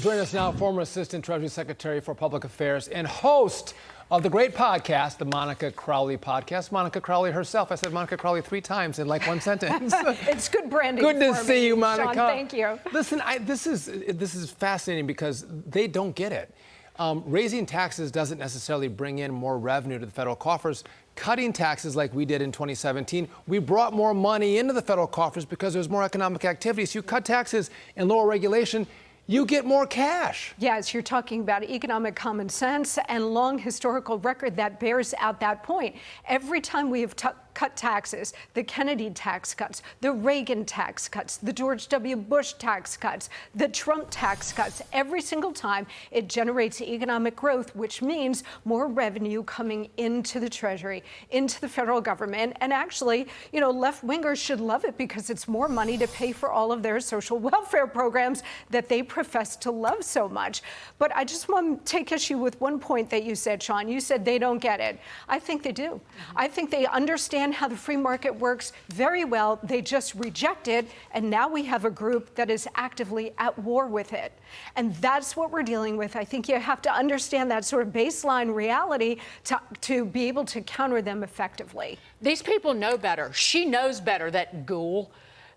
Joining us now, former Assistant Treasury Secretary for Public Affairs and host of the great podcast, the Monica Crowley podcast, Monica Crowley herself. I said Monica Crowley 3 times in like one sentence. It's good branding. Good to see you, Monica. Sean, thank you. Listen, this is fascinating because they don't get it. Raising taxes doesn't necessarily bring in more revenue to the federal coffers. Cutting taxes like we did in 2017, we brought more money into the federal coffers because there was more economic activity. So you cut taxes and lower regulation, you get more cash. Yes, you're talking about economic common sense and long historical record that bears out that point. Every time we have cut taxes, the Kennedy tax cuts, the Reagan tax cuts, the George W. Bush tax cuts, the Trump tax cuts, every single time it generates economic growth, which means more revenue coming into the Treasury, into the federal government. And actually, you know, left-wingers should love it because it's more money to pay for all of their social welfare programs that they profess to love so much. But I just want to take issue with one point that you said, Sean. You said they don't get it. I think they do. I think they understand how the free market works very well. They just reject it. And now we have a group that is actively at war with it. And that's what we're dealing with. I think you have to understand that sort of baseline reality to be able to counter them effectively. These people know better. She knows better, that ghoul.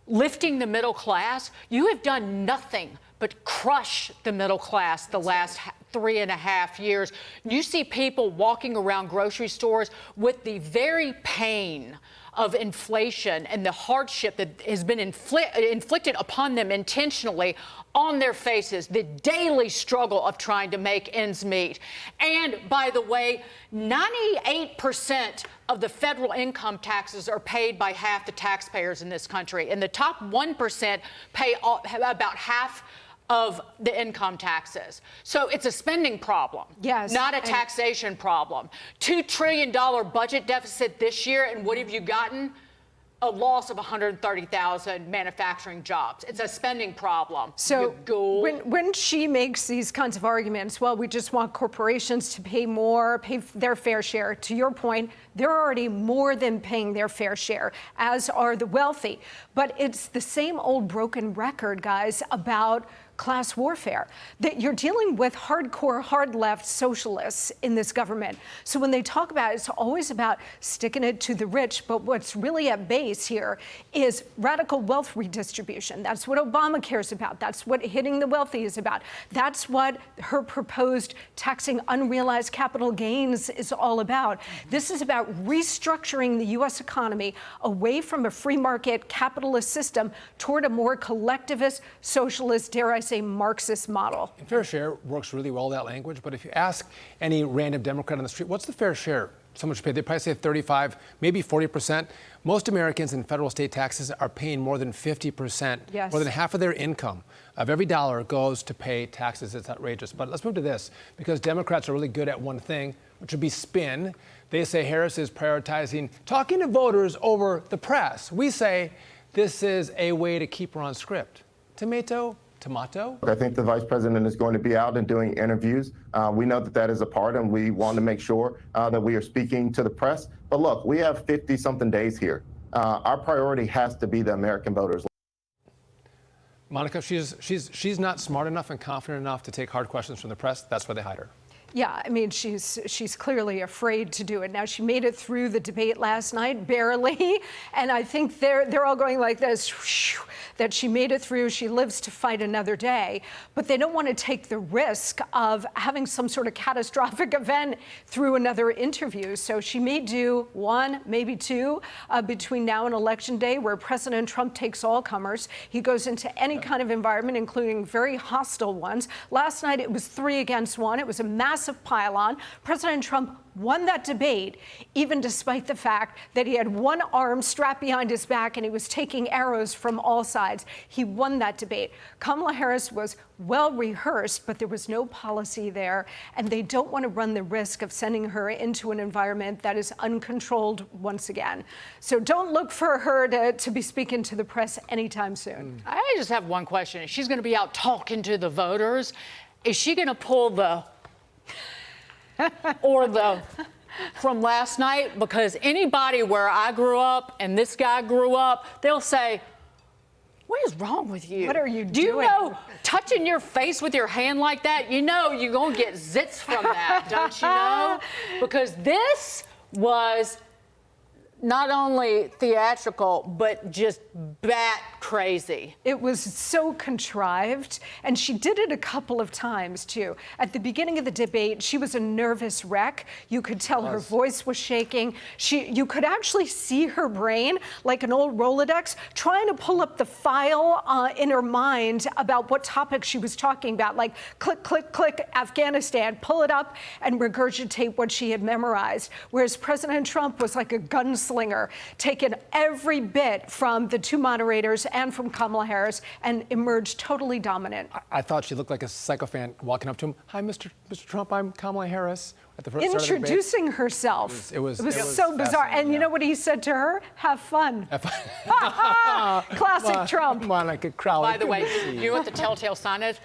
Lifting the middle class, you have done nothing but crush the middle class the last 3.5 years. You see people walking around grocery stores with the very pain of inflation and the hardship that has been inflicted upon them intentionally on their faces, the daily struggle of trying to make ends meet. And by the way, 98% of the federal income taxes are paid by half the taxpayers in this country. And the top 1% pay about half of the income taxes. So it's a spending problem, yes, not a taxation problem. $2 trillion budget deficit this year, and what have you gotten? A loss of 130,000 manufacturing jobs. It's a spending problem. So when she makes these kinds of arguments, well, we just want corporations to pay more, pay their fair share. To your point, they're already more than paying their fair share, as are the wealthy. But it's the same old broken record, guys, about class warfare, that you're dealing with hardcore, hard left socialists in this government. So when they talk about it, it's always about sticking it to the rich. But what's really at base here is radical wealth redistribution. That's what Obama cares about. That's what hitting the wealthy is about. That's what her proposed taxing unrealized capital gains is all about. This is about restructuring the U.S. economy away from a free market capitalist system toward a more collectivist, socialist, dare I say, Marxist model. And fair share works really well, that language, but if you ask any random Democrat on the street, what's the fair share someone should pay? They probably say 35, maybe 40%. Most Americans in federal state taxes are paying more than 50%. Yes. More than half of their income of every dollar goes to pay taxes. It's outrageous. But let's move to this, because Democrats are really good at one thing, which would be spin. They say Harris is prioritizing talking to voters over the press. We say this is a way to keep her on script. Tomato? I think the vice president is going to be out and doing interviews. We know that that is a part, and we want to make sure that we are speaking to the press. But look, we have 50-something days here. Our priority has to be the American voters. Monica, she's not smart enough and confident enough to take hard questions from the press. That's why they hide her. Yeah, I mean, she's clearly afraid to do it. Now, she made it through the debate last night, barely, and I think they're all going like this, that she made it through, she lives to fight another day, but they don't want to take the risk of having some sort of catastrophic event through another interview. So she may do 1, maybe 2 between now and Election Day, where President Trump takes all comers. He goes into any kind of environment, including very hostile ones. Last night, it was 3 against 1. It was a massive pile-on. President Trump won that debate, even despite the fact that he had one arm strapped behind his back and he was taking arrows from all sides. He won that debate. Kamala Harris was well rehearsed, but there was no policy there, and they don't want to run the risk of sending her into an environment that is uncontrolled once again. So don't look for her to be speaking to the press anytime soon. I just have one question. If she's going to be out talking to the voters, is she going to pull the or the from last night? Because anybody where I grew up and this guy grew up, they'll say, What is wrong with you? What are you Do you doing? know touching your face with your hand like that, you know you're going to get zits from that, don't you know? Because this was not only theatrical, but just bat crazy. It was so contrived, and she did it a couple of times too. At the beginning of the debate, she was a nervous wreck. You could tell her voice was shaking. You could actually see her brain, like an old Rolodex, trying to pull up the file in her mind about what topic she was talking about, like click, click, click, Afghanistan, pull it up and regurgitate what she had memorized. Whereas President Trump was like a gunslinger, taking every bit from the two moderators and from Kamala Harris and emerged totally dominant. I thought she looked like a sycophant walking up to him. Hi, Mr. Trump, I'm Kamala Harris. At the first start of the debate. Introducing herself. It was so bizarre. And you know what he said to her? Have fun. Classic Trump. Monica Crowley. By the way, you know what the telltale sign is?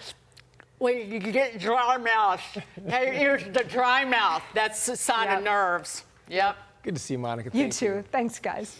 Well, you get dry mouth. Hey, here's the dry mouth. That's a sign of nerves. Yep. Good to see you, Monica. You Thank too. Thanks, guys.